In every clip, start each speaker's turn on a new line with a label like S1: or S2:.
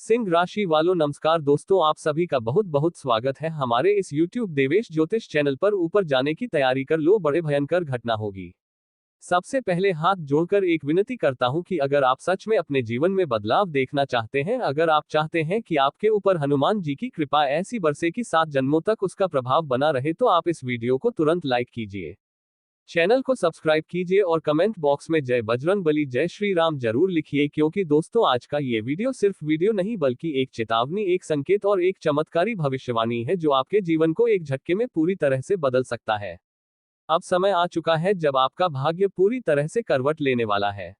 S1: सिंह राशि वालों नमस्कार दोस्तों, आप सभी का बहुत बहुत स्वागत है हमारे इस YouTube देवेश ज्योतिष चैनल पर। ऊपर जाने की तैयारी कर लो, बड़े भयंकर घटना होगी। सबसे पहले हाथ जोड़कर एक विनती करता हूं कि अगर आप सच में अपने जीवन में बदलाव देखना चाहते हैं, अगर आप चाहते हैं कि आपके ऊपर हनुमान जी की कृपा ऐसी बरसे कि 7 जन्मों तक उसका प्रभाव बना रहे, तो आप इस वीडियो को तुरंत लाइक कीजिए, चैनल को सब्सक्राइब कीजिए और कमेंट बॉक्स में जय बजरंगबली जय श्री राम जरूर लिखिए, क्योंकि दोस्तों आज का ये वीडियो सिर्फ वीडियो नहीं बल्कि एक चेतावनी, एक संकेत और एक चमत्कारी भविष्यवाणी है जो आपके जीवन को एक झटके में पूरी तरह से बदल सकता है। अब समय आ चुका है जब आपका भाग्य पूरी तरह से करवट लेने वाला है।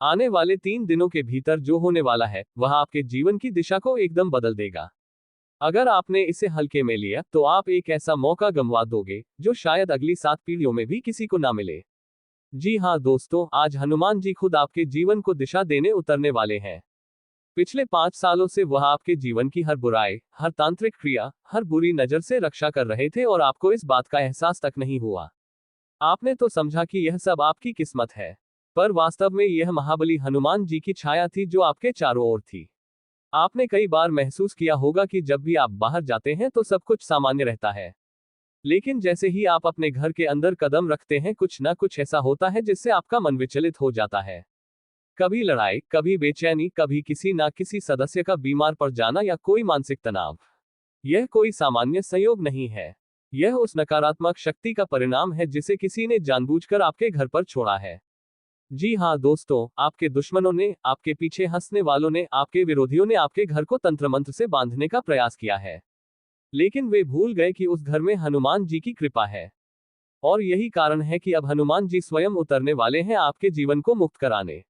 S1: आने वाले 3 दिनों के भीतर जो होने वाला है वह आपके जीवन की दिशा को एकदम बदल देगा। अगर आपने इसे हल्के में लिया तो आप एक ऐसा मौका गंवा दोगे जो शायद अगली 7 पीढ़ियों में भी किसी को ना मिले। जी हाँ दोस्तों, आज हनुमान जी खुद आपके जीवन को दिशा देने उतरने वाले हैं। पिछले 5 सालों से वह आपके जीवन की हर बुराई, हर तांत्रिक क्रिया, हर बुरी नजर से रक्षा कर रहे थे और आपको इस बात का एहसास तक नहीं हुआ। आपने तो समझा कि यह सब आपकी किस्मत है, पर वास्तव में यह महाबली हनुमान जी की छाया थी जो आपके चारों ओर थी। आपने कई बार महसूस किया होगा कि जब भी आप बाहर जाते हैं तो सब कुछ सामान्य रहता है, लेकिन जैसे ही आप अपने घर के अंदर कदम रखते हैं कुछ ना कुछ ऐसा होता है जिससे आपका मन विचलित हो जाता है। कभी लड़ाई, कभी बेचैनी, कभी किसी ना किसी सदस्य का बीमार पड़ जाना या कोई मानसिक तनाव। यह कोई सामान्य संयोग नहीं है, यह उस नकारात्मक शक्ति का परिणाम है जिसे किसी ने जानबूझकर आपके घर पर छोड़ा है। जी हाँ दोस्तों, आपके दुश्मनों ने, आपके पीछे हंसने वालों ने, आपके विरोधियों ने आपके घर को तंत्र मंत्र से बांधने का प्रयास किया है, लेकिन वे भूल गए कि उस घर में हनुमान जी की कृपा है। और यही कारण है कि अब हनुमान जी स्वयं उतरने वाले हैं आपके जीवन को मुक्त कराने।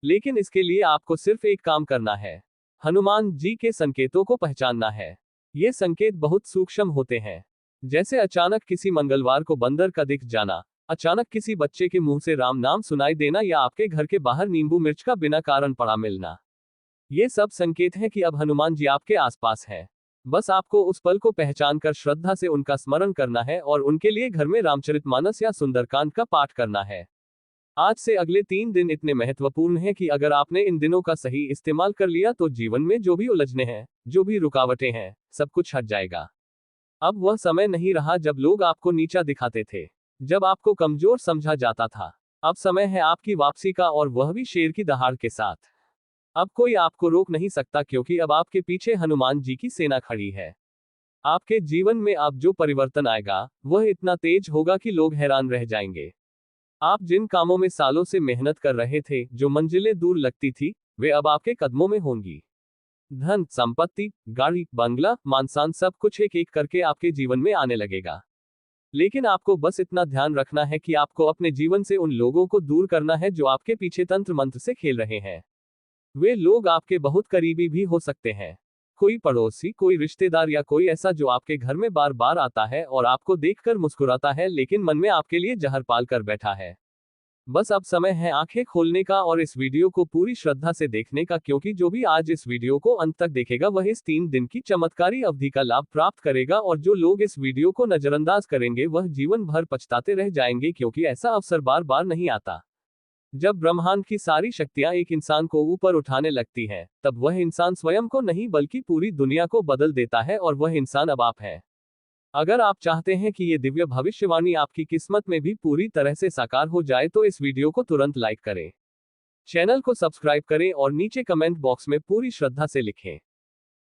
S1: लेकिन इसके लिए आपको सिर्फ एक काम करना है, हनुमान जी के संकेतों को पहचानना है। ये संकेत बहुत सूक्ष्म होते हैं, जैसे अचानक किसी मंगलवार को बंदर का दिख जाना, अचानक किसी बच्चे के मुंह से राम नाम सुनाई देना या आपके घर के बाहर नींबू मिर्च का बिना कारण पड़ा मिलना। ये सब संकेत हैं कि अब हनुमान जी आपके आसपास हैं। बस आपको उस पल को पहचान कर श्रद्धा से उनका स्मरण करना है और उनके लिए घर में रामचरितमानस या सुंदरकांड का पाठ करना है। आज से अगले 3 दिन इतने महत्वपूर्ण हैं कि अगर आपने इन दिनों का सही इस्तेमाल कर लिया तो जीवन में जो भी उलझने हैं, जो भी रुकावटें हैं, सब कुछ हट जाएगा। अब वह समय नहीं रहा जब लोग आपको नीचा दिखाते थे, जब आपको कमजोर समझा जाता था। अब समय है आपकी वापसी का, और वह भी शेर की दहाड़ के साथ। अब कोई आपको रोक नहीं सकता, क्योंकि अब आपके पीछे हनुमान जी की सेना खड़ी है। आपके जीवन में अब जो परिवर्तन आएगा वह इतना तेज होगा कि लोग हैरान रह जाएंगे। आप जिन कामों में सालों से मेहनत कर रहे थे, जो मंजिलें दूर लगती थी, वे अब आपके कदमों में होंगी। धन, संपत्ति, गाड़ी, बंगला, मानसान, सब कुछ एक एक करके आपके जीवन में आने लगेगा। लेकिन आपको बस इतना ध्यान रखना है कि आपको अपने जीवन से उन लोगों को दूर करना है जो आपके पीछे तंत्र मंत्र से खेल रहे हैं। वे लोग आपके बहुत करीबी भी हो सकते हैं, कोई पड़ोसी, कोई रिश्तेदार या कोई ऐसा जो आपके घर में बार बार आता है और आपको देखकर मुस्कुराता है लेकिन मन में आपके लिए जहर पाल कर बैठा है। बस अब समय है आंखें खोलने का और इस वीडियो को पूरी श्रद्धा से देखने का, क्योंकि जो भी आज इस वीडियो को अंत तक देखेगा वह इस 3 दिन की चमत्कारी अवधि का लाभ प्राप्त करेगा, और जो लोग इस वीडियो को नजरअंदाज करेंगे वह जीवन भर पछताते रह जाएंगे, क्योंकि ऐसा अवसर बार बार नहीं आता। जब ब्रह्मांड की सारी शक्तियां एक इंसान को ऊपर उठाने लगती हैं, तब वह इंसान स्वयं को नहीं बल्कि पूरी दुनिया को बदल देता है, और वह इंसान अब आप है। अगर आप चाहते हैं कि ये दिव्य भविष्यवाणी आपकी किस्मत में भी पूरी तरह से साकार हो जाए तो इस वीडियो को तुरंत लाइक करें, चैनल को सब्सक्राइब करें और नीचे कमेंट बॉक्स में पूरी श्रद्धा से लिखें,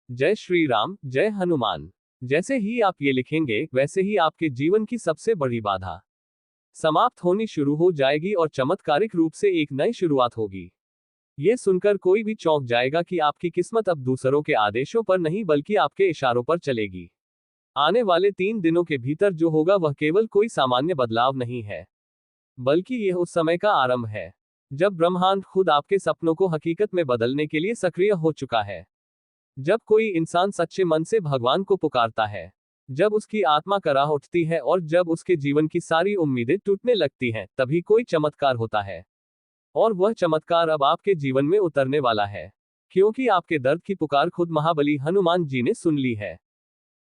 S1: जय श्री राम, जय हनुमान। जैसे ही आप ये लिखेंगे वैसे ही आपके जीवन की सबसे बड़ी बाधा समाप्त होनी शुरू हो जाएगी और चमत्कारिक रूप से एक नई शुरुआत होगी। ये सुनकर कोई भी चौंक जाएगा कि आपकी किस्मत अब दूसरों के आदेशों पर नहीं बल्कि आपके इशारों पर चलेगी। आने वाले 3 दिनों के भीतर जो होगा वह केवल कोई सामान्य बदलाव नहीं है, बल्कि यह उस समय का आरंभ है जब ब्रह्मांड खुद आपके सपनों को हकीकत में बदलने के लिए सक्रिय हो चुका है। जब कोई इंसान सच्चे मन से भगवान को पुकारता है, जब उसकी आत्मा कराह उठती है और जब उसके जीवन की सारी उम्मीदें टूटने लगती हैं, तभी कोई चमत्कार होता है। और वह चमत्कार अब आपके जीवन में उतरने वाला है, क्योंकि आपके दर्द की पुकार खुद महाबली हनुमान जी ने सुन ली है।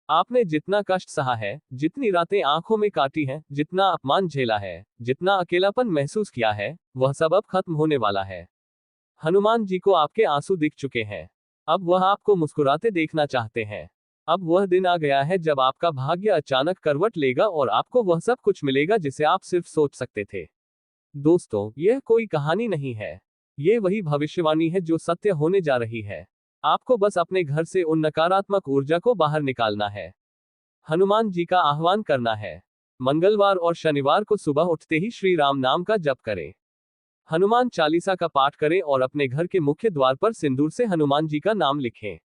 S1: आपने जितना कष्ट सहा है, जितनी रातें आंखों में काटी हैं, जितना अपमान झेला है, जितना अकेलापन महसूस किया है, वह सब अब खत्म होने वाला है। हनुमान जी को आपके आंसू दिख चुके हैं। अब वह आपको मुस्कुराते देखना चाहते हैं। अब वह दिन आ गया है जब आपका भाग्य अचानक करवट लेगा और आपको वह सब कुछ मिलेगा जिसे आप सिर्फ सोच सकते थे। दोस्तों, यह कोई कहानी नहीं है। ये वही भविष्यवाणी है जो सत्य होने जा रही है। आपको बस अपने घर से उन नकारात्मक ऊर्जा को बाहर निकालना है। हनुमान जी का आह्वान करना है। मंगलवार और शनिवार को सुबह उठते ही श्री राम नाम का जप करें। हनुमान चालीसा का पाठ करें और अपने घर के मुख्य द्वार पर सिंदूर से हनुमान जी का नाम लिखें।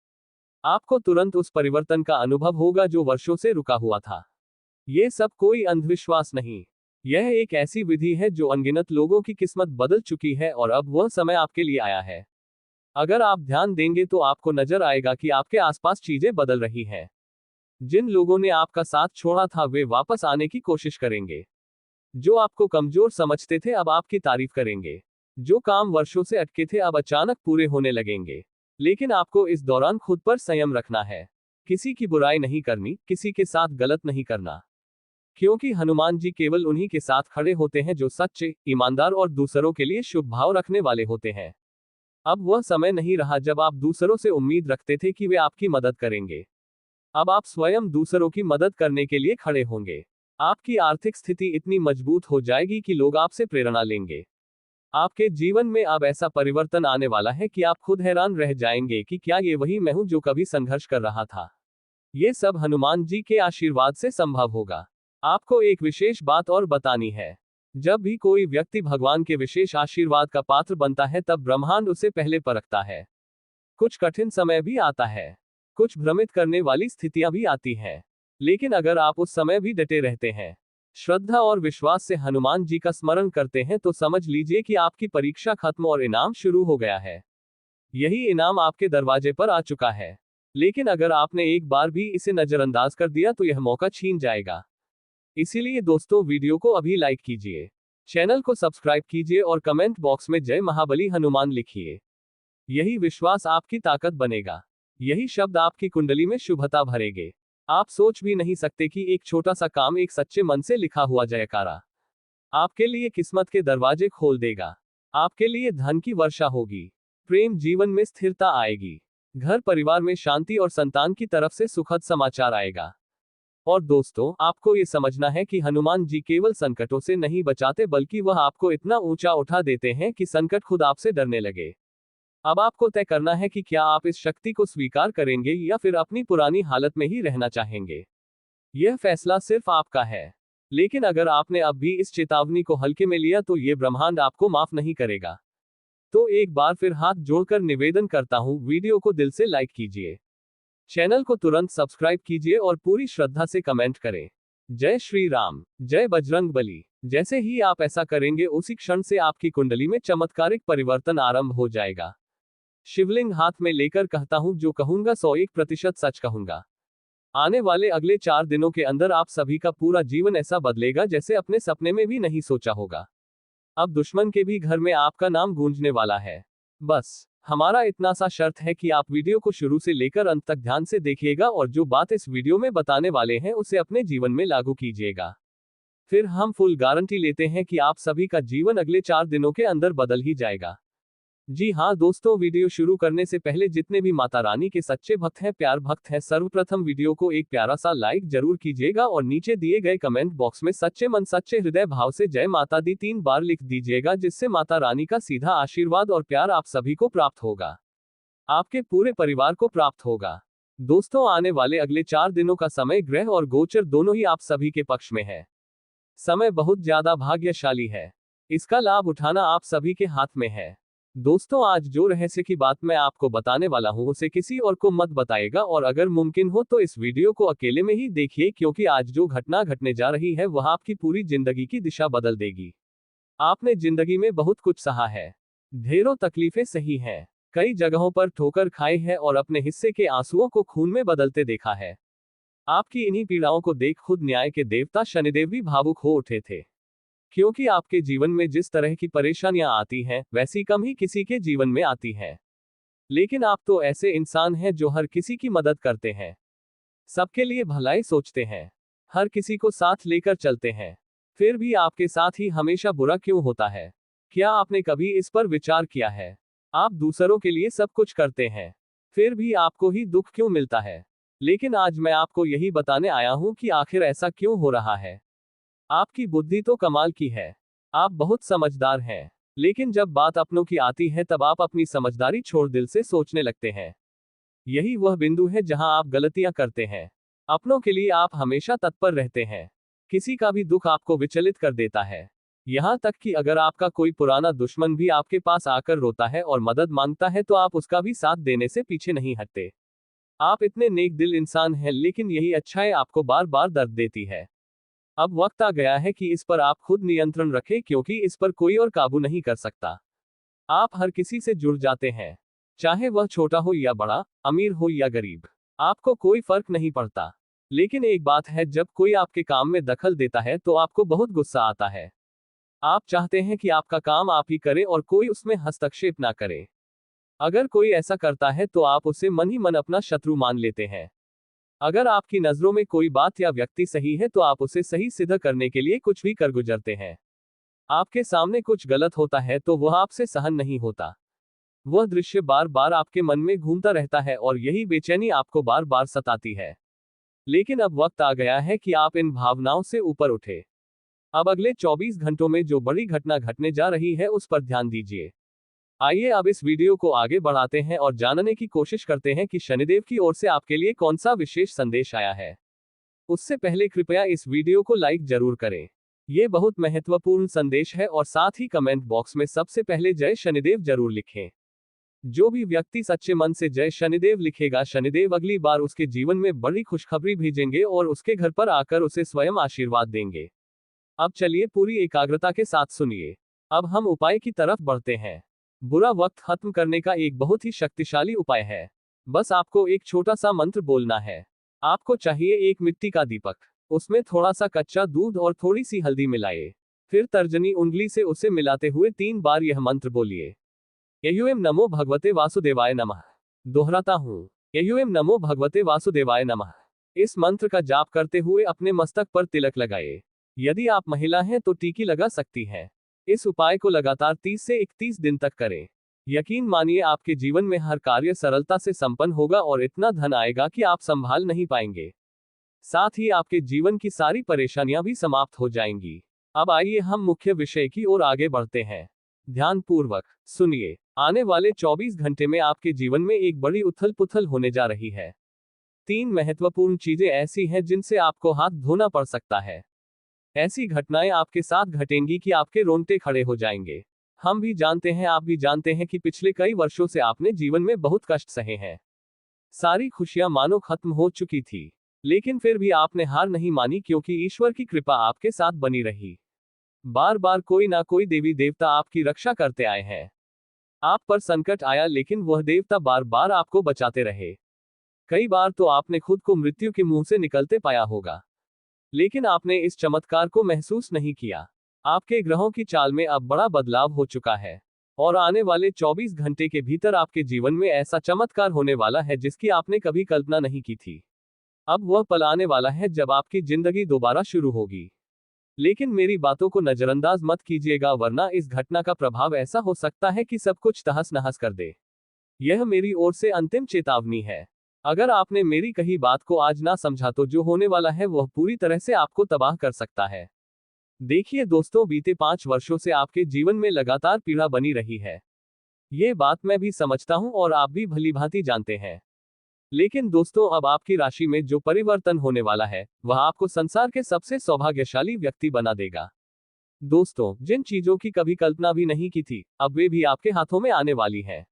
S1: आपको तुरंत उस परिवर्तन का अनुभव होगा जो वर्षों से रुका हुआ था। ये सब कोई अंधविश्वास नहीं। यह एक ऐसी विधि है जो अनगिनत लोगों की किस्मत बदल चुकी है और अब वह समय आपके लिए आया है। अगर आप ध्यान देंगे तो आपको नजर आएगा कि आपके आसपास चीजें बदल रही हैं। जिन लोगों ने आपका साथ छोड़ा था वे वापस आने की कोशिश करेंगे। जो आपको कमजोर समझते थे अब आपकी तारीफ करेंगे। जो काम वर्षों से अटके थे अब अचानक पूरे होने लगेंगे। लेकिन आपको इस दौरान खुद पर संयम रखना है। किसी की बुराई नहीं करनी, किसी के साथ गलत नहीं करना। क्योंकि हनुमान जी केवल उन्हीं के साथ खड़े होते हैं जो सच्चे, ईमानदार और दूसरों के लिए शुभ भाव रखने वाले होते हैं। अब वह समय नहीं रहा जब आप दूसरों से उम्मीद रखते थे कि वे आपकी मदद करेंगे। अब आप स्वयं दूसरों की मदद करने के लिए खड़े होंगे। आपकी आर्थिक स्थिति इतनी मजबूत हो जाएगी कि लोग आपसे प्रेरणा लेंगे। आपके जीवन में अब ऐसा परिवर्तन आने वाला है कि आप खुद हैरान रह जाएंगे कि क्या ये वही मैं हूं जो कभी संघर्ष कर रहा था। ये सब हनुमान जी के आशीर्वाद से संभव होगा। आपको एक विशेष बात और बतानी है। जब भी कोई व्यक्ति भगवान के विशेष आशीर्वाद का पात्र बनता है तब ब्रह्मांड उसे पहले परखता है। कुछ कठिन समय भी आता है। कुछ भ्रमित करने वाली स्थितियां भी आती हैं। लेकिन अगर आप उस समय भी डटे रहते हैं, श्रद्धा और विश्वास से हनुमान जी का स्मरण करते हैं तो समझ लीजिए कि आपकी परीक्षा खत्म और इनाम शुरू हो गया है। यही इनाम आपके दरवाजे पर आ चुका है। लेकिन अगर आपने एक बार भी इसे नजरअंदाज कर दिया तो यह मौका छीन जाएगा। इसीलिए दोस्तों, वीडियो को अभी लाइक कीजिए, चैनल को सब्सक्राइब कीजिए और कमेंट बॉक्स में जय महाबली हनुमान लिखिए। यही विश्वास आपकी ताकत बनेगा। यही शब्द आपकी कुंडली में शुभता भरेंगे। आप सोच भी नहीं सकते कि एक छोटा सा काम एक सच्चे मन से लिखा हुआ जयकारा आपके लिए किस्मत के दरवाजे खोल देगा। आपके लिए धन की वर्षा होगी। प्रेम जीवन में स्थिरता आएगी। घर परिवार में शांति और संतान की तरफ से सुखद समाचार आएगा। और दोस्तों, आपको ये समझना है कि हनुमान जी केवल संकटों से नहीं बचाते बल्कि वह आपको इतना ऊंचा उठा देते हैं कि संकट खुद आपसे डरने लगे। अब आपको तय करना है कि क्या आप इस शक्ति को स्वीकार करेंगे या फिर अपनी पुरानी हालत में ही रहना चाहेंगे। यह फैसला सिर्फ आपका है। लेकिन अगर आपने अब भी इस चेतावनी को हल्के में लिया तो ये ब्रह्मांड आपको माफ नहीं करेगा। तो एक बार फिर हाथ जोड़कर निवेदन करता हूं, वीडियो को दिल से लाइक कीजिए, चैनल को तुरंत सब्सक्राइब कीजिए और पूरी श्रद्धा से कमेंट करें, जय श्री राम, जय बजरंग बली। जैसे ही आप ऐसा करेंगे उसी क्षण से आपकी कुंडली में चमत्कारिक परिवर्तन आरंभ हो जाएगा। शिवलिंग हाथ में लेकर कहता हूं, जो कहूंगा 101% सच कहूंगा। आने वाले अगले 4 दिनों के अंदर आप सभी का पूरा जीवन ऐसा बदलेगा जैसे अपने सपने में भी नहीं सोचा होगा। अब दुश्मन के भी घर में आपका नाम गूंजने वाला है। बस हमारा इतना सा शर्त है कि आप वीडियो को शुरू से लेकर अंत तक ध्यान से देखिएगा और जो बात इस वीडियो में बताने वाले हैं उसे अपने जीवन में लागू कीजिएगा। फिर हम फुल गारंटी लेते हैं कि आप सभी का जीवन अगले 4 दिनों के अंदर बदल ही जाएगा। जी हाँ दोस्तों, वीडियो शुरू करने से पहले जितने भी माता रानी के सच्चे भक्त हैं, प्यार भक्त हैं, सर्वप्रथम वीडियो को एक प्यारा सा लाइक जरूर कीजिएगा और नीचे दिए गए कमेंट बॉक्स में सच्चे मन सच्चे हृदय भाव से जय माता दी 3 बार लिख दीजिएगा, जिससे माता रानी का सीधा आशीर्वाद और प्यार आप सभी को प्राप्त होगा। आपके पूरे परिवार को प्राप्त होगा। दोस्तों, आने वाले अगले 4 दिनों का समय ग्रह और गोचर दोनों ही आप सभी के पक्ष में है। समय बहुत ज्यादा भाग्यशाली है। इसका लाभ उठाना आप सभी के हाथ में है। दोस्तों, आज जो रहस्य की बात मैं आपको बताने वाला हूं उसे किसी और को मत बताइएगा और अगर मुमकिन हो तो इस वीडियो को अकेले में ही देखिए, क्योंकि आज जो घटना घटने जा रही है वह आपकी पूरी जिंदगी की दिशा बदल देगी। आपने जिंदगी में बहुत कुछ सहा है, ढेरों तकलीफें सही हैं, कई जगहों पर ठोकर खाई है और अपने हिस्से के आंसुओं को खून में बदलते देखा है। आपकी इन्हीं पीड़ाओं को देख खुद न्याय के देवता शनिदेव भी भावुक हो उठे थे, क्योंकि आपके जीवन में जिस तरह की परेशानियां आती हैं वैसी कम ही किसी के जीवन में आती हैं। लेकिन आप तो ऐसे इंसान हैं जो हर किसी की मदद करते हैं, सबके लिए भलाई सोचते हैं, हर किसी को साथ लेकर चलते हैं। फिर भी आपके साथ ही हमेशा बुरा क्यों होता है? क्या आपने कभी इस पर विचार किया है? आप दूसरों के लिए सब कुछ करते हैं, फिर भी आपको ही दुख क्यों मिलता है? लेकिन आज मैं आपको यही बताने आया हूं कि आखिर ऐसा क्यों हो रहा है। आपकी बुद्धि तो कमाल की है। आप बहुत समझदार हैं। लेकिन जब बात अपनों की आती है तब आप अपनी समझदारी छोड़ दिल से सोचने लगते हैं। यही वह बिंदु है जहां आप गलतियां करते हैं। अपनों के लिए आप हमेशा तत्पर रहते हैं। किसी का भी दुख आपको विचलित कर देता है। यहां तक कि अगर आपका कोई पुराना दुश्मन भी आपके पास आकर रोता है और मदद मांगता है तो आप उसका भी साथ देने से पीछे नहीं हटते। आप इतने नेक दिल इंसान हैं, लेकिन यही अच्छाई आपको बार बार दर्द देती है। अब वक्त आ गया है कि इस पर आप खुद नियंत्रण रखें, क्योंकि इस पर कोई और काबू नहीं कर सकता। आप हर किसी से जुड़ जाते हैं, चाहे वह छोटा हो या बड़ा, अमीर हो या गरीब, आपको कोई फर्क नहीं पड़ता। लेकिन एक बात है, जब कोई आपके काम में दखल देता है तो आपको बहुत गुस्सा आता है। आप चाहते हैं कि आपका काम आप ही करें और कोई उसमें हस्तक्षेप ना करे। अगर कोई ऐसा करता है तो आप उसे मन ही मन अपना शत्रु मान लेते हैं। अगर आपकी नजरों में कोई बात या व्यक्ति सही है तो आप उसे सही सिद्ध करने के लिए कुछ भी कर गुजरते हैं। आपके सामने कुछ गलत होता है तो वह आपसे सहन नहीं होता। वह दृश्य बार बार आपके मन में घूमता रहता है और यही बेचैनी आपको बार बार सताती है। लेकिन अब वक्त आ गया है कि आप इन भावनाओं से ऊपर उठे। अब अगले 24 घंटों में जो बड़ी घटना घटने जा रही है उस पर ध्यान दीजिए। आइए अब इस वीडियो को आगे बढ़ाते हैं और जानने की कोशिश करते हैं कि शनिदेव की ओर से आपके लिए कौन सा विशेष संदेश आया है। उससे पहले कृपया इस वीडियो को लाइक जरूर करें। ये बहुत महत्वपूर्ण संदेश है, और साथ ही कमेंट बॉक्स में सबसे पहले जय शनिदेव जरूर लिखें। जो भी व्यक्ति सच्चे मन से जय शनिदेव लिखेगा, शनिदेव अगली बार उसके जीवन में बड़ी खुशखबरी भेजेंगे और उसके घर पर आकर उसे स्वयं आशीर्वाद देंगे। अब चलिए पूरी एकाग्रता के साथ सुनिए। अब हम उपाय की तरफ बढ़ते हैं। बुरा वक्त खत्म करने का एक बहुत ही शक्तिशाली उपाय है। बस आपको एक छोटा सा मंत्र बोलना है। आपको चाहिए एक मिट्टी का दीपक, उसमें थोड़ा सा कच्चा दूध और थोड़ी सी हल्दी मिलाइए। फिर तर्जनी उंगली से उसे मिलाते हुए 3 बार यह मंत्र बोलिए। एयुएम नमो भगवते वासुदेवाय नमः। दोहराता हूँ, एयुएम नमो भगवते वासुदेवाय नमः। इस मंत्र का जाप करते हुए अपने मस्तक पर तिलक लगाइए। यदि आप महिला हैं तो टीकी लगा सकती हैं। इस उपाय को लगातार 30 से 31 दिन तक करें। यकीन मानिए आपके जीवन में हर कार्य सरलता से संपन्न होगा और इतना धन आएगा कि आप संभाल नहीं पाएंगे। साथ ही आपके जीवन की सारी परेशानियां भी समाप्त हो जाएंगी। अब आइए हम मुख्य विषय की ओर आगे बढ़ते हैं। ध्यानपूर्वक सुनिए। आने वाले 24 घंटे में आपके जीवन में एक बड़ी उथल पुथल होने जा रही है। 3 महत्वपूर्ण चीजें ऐसी हैं जिनसे आपको हाथ धोना पड़ सकता है। ऐसी घटनाएं आपके साथ घटेंगी कि आपके रोंगटे खड़े हो जाएंगे। हम भी जानते हैं, आप भी जानते हैं कि पिछले कई वर्षों से आपने जीवन में बहुत कष्ट सहे हैं। सारी खुशियां मानो खत्म हो चुकी थी, लेकिन फिर भी आपने हार नहीं मानी, क्योंकि ईश्वर की कृपा आपके साथ बनी रही। बार बार कोई ना कोई देवी देवता आपकी रक्षा करते आए हैं। आप पर संकट आया, लेकिन वह देवता बार बार आपको बचाते रहे। कई बार तो आपने खुद को मृत्यु के मुंह से निकलते पाया होगा, लेकिन आपने इस चमत्कार को महसूस नहीं किया। आपके ग्रहों की चाल में अब बड़ा बदलाव हो चुका है, और आने वाले 24 घंटे के भीतर आपके जीवन में ऐसा चमत्कार होने वाला है जिसकी आपने कभी कल्पना नहीं की थी। अब वह पल आने वाला है जब आपकी जिंदगी दोबारा शुरू होगी। लेकिन मेरी बातों को नजरअंदाज मत कीजिएगा, वरना इस घटना का प्रभाव ऐसा हो सकता है कि सब कुछ तहस नहस कर दे। यह मेरी ओर से अंतिम चेतावनी है। अगर आपने मेरी कही बात को आज ना समझा तो जो होने वाला है वह पूरी तरह से आपको तबाह कर सकता है। देखिए दोस्तों, बीते 5 वर्षों से आपके जीवन में लगातार पीड़ा बनी रही है। ये बात मैं भी समझता हूं और आप भी भलीभांति जानते हैं। लेकिन दोस्तों, अब आपकी राशि में जो परिवर्तन होने वाला है वह आपको संसार के सबसे सौभाग्यशाली व्यक्ति बना देगा। दोस्तों, जिन चीजों की कभी कल्पना भी नहीं की थी, अब वे भी आपके हाथों में आने वाली हैं।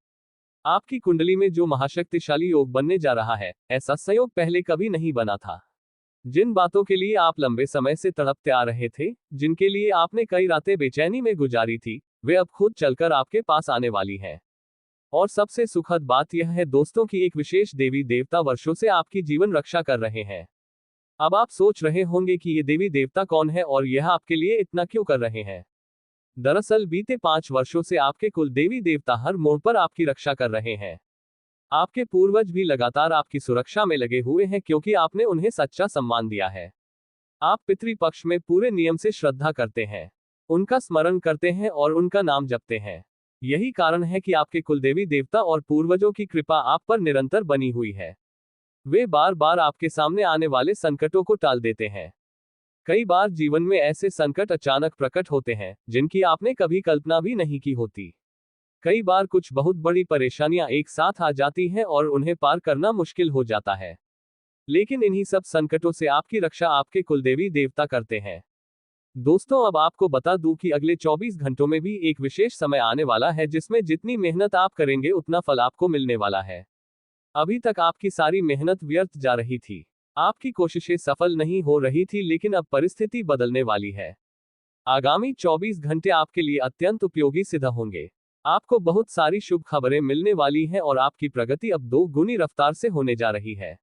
S1: आपकी कुंडली में जो महाशक्तिशाली योग बनने जा रहा है, ऐसा संयोग पहले कभी नहीं बना था। जिन बातों के लिए आप लंबे समय से तड़पते आ रहे थे, जिनके लिए आपने कई रातें बेचैनी में गुजारी थी, वे अब खुद चलकर आपके पास आने वाली हैं। और सबसे सुखद बात यह है दोस्तों कि एक विशेष देवी देवता वर्षों से आपकी जीवन रक्षा कर रहे हैं। अब आप सोच रहे होंगे कि ये देवी देवता कौन है और यह आपके लिए इतना क्यों कर रहे हैं। दरअसल बीते 5 वर्षों से आपके कुल देवी देवता हर मोड़ पर आपकी रक्षा कर रहे हैं। आपके पूर्वज भी लगातार आपकी सुरक्षा में लगे हुए हैं, क्योंकि आपने उन्हें सच्चा सम्मान दिया है। आप पितृपक्ष में पूरे नियम से श्रद्धा करते हैं, उनका स्मरण करते हैं और उनका नाम जपते हैं। यही कारण है कि आपके कुलदेवी देवता और पूर्वजों की कृपा आप पर निरंतर बनी हुई है। वे बार बार आपके सामने आने वाले संकटों को टाल देते हैं। कई बार जीवन में ऐसे संकट अचानक प्रकट होते हैं जिनकी आपने कभी कल्पना भी नहीं की होती। कई बार कुछ बहुत बड़ी परेशानियां एक साथ आ जाती हैं और उन्हें पार करना मुश्किल हो जाता है। लेकिन इन्हीं सब संकटों से आपकी रक्षा आपके कुलदेवी देवता करते हैं। दोस्तों, अब आपको बता दूं कि अगले 24 घंटों में भी एक विशेष समय आने वाला है जिसमें जितनी मेहनत आप करेंगे उतना फल आपको मिलने वाला है। अभी तक आपकी सारी मेहनत व्यर्थ जा रही थी। आपकी कोशिशें सफल नहीं हो रही थी, लेकिन अब परिस्थिति बदलने वाली है। आगामी 24 घंटे आपके लिए अत्यंत उपयोगी सिद्ध होंगे। आपको बहुत सारी शुभ खबरें मिलने वाली हैं और आपकी प्रगति अब 2 गुनी रफ्तार से होने जा रही है।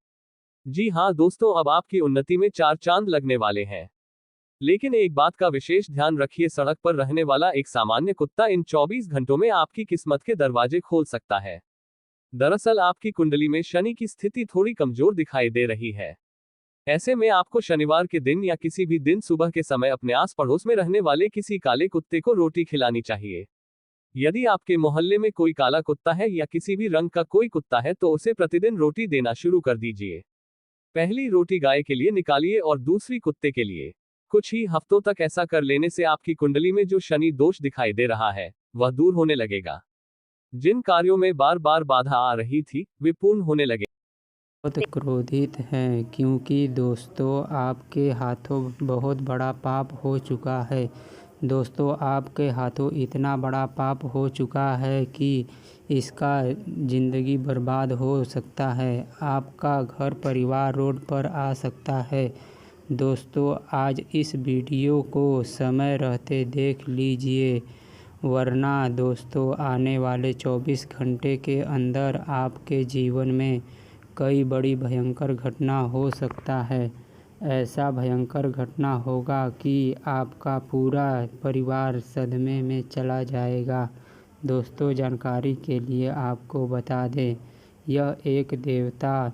S1: जी हाँ दोस्तों, अब आपकी उन्नति में 4 चांद लगने वाले हैं। लेकिन एक बात का विशेष ध्यान रखिए, सड़क पर रहने वाला एक सामान्य कुत्ता इन 24 घंटों में आपकी किस्मत के दरवाजे खोल सकता है। दरअसल आपकी कुंडली में शनि की स्थिति थोड़ी कमजोर दिखाई दे रही है। ऐसे में आपको शनिवार के दिन या किसी भी दिन सुबह के समय अपने आस पड़ोस में रहने वाले किसी काले कुत्ते को रोटी खिलानी चाहिए। यदि आपके मोहल्ले में कोई काला कुत्ता है या किसी भी रंग का कोई कुत्ता है तो उसे प्रतिदिन रोटी देना शुरू कर दीजिए। पहली रोटी गाय के लिए निकालिए और दूसरी कुत्ते के लिए। कुछ ही हफ्तों तक ऐसा कर लेने से आपकी कुंडली में जो शनि दोष दिखाई दे रहा है वह दूर होने लगेगा। जिन कार्यों में बार बार बाधा आ रही थी वे पूर्ण होने लगे।
S2: बहुत क्रोधित हैं क्योंकि दोस्तों आपके हाथों बहुत बड़ा पाप हो चुका है। दोस्तों आपके हाथों इतना बड़ा पाप हो चुका है कि इसका ज़िंदगी बर्बाद हो सकता है। आपका घर परिवार रोड पर आ सकता है। दोस्तों आज इस वीडियो को समय रहते देख लीजिए, वरना दोस्तों आने वाले 24 घंटे के अंदर आपके जीवन में कई बड़ी भयंकर घटना हो सकता है। ऐसा भयंकर घटना होगा कि आपका पूरा परिवार सदमे में चला जाएगा। दोस्तों जानकारी के लिए आपको बता दें, यह एक देवता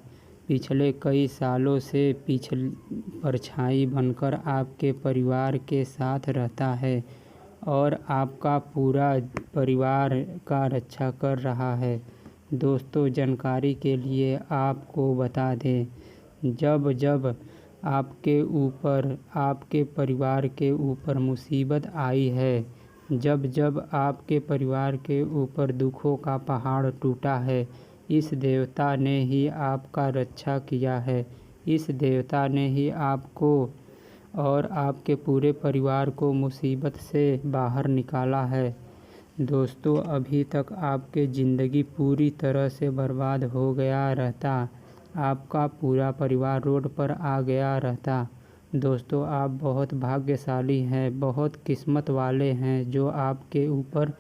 S2: पिछले कई सालों से परछाई बनकर आपके परिवार के साथ रहता है और आपका पूरा परिवार का रक्षा कर रहा है। दोस्तों जानकारी के लिए आपको बता दें, जब जब आपके ऊपर आपके परिवार के ऊपर मुसीबत आई है, जब जब आपके परिवार के ऊपर दुखों का पहाड़ टूटा है, इस देवता ने ही आपका रक्षा किया है। इस देवता ने ही आपको और आपके पूरे परिवार को मुसीबत से बाहर निकाला है। दोस्तों अभी तक आपकी ज़िंदगी पूरी तरह से बर्बाद हो गया रहता, आपका पूरा परिवार रोड पर आ गया रहता। दोस्तों आप बहुत भाग्यशाली हैं, बहुत किस्मत वाले हैं जो आपके ऊपर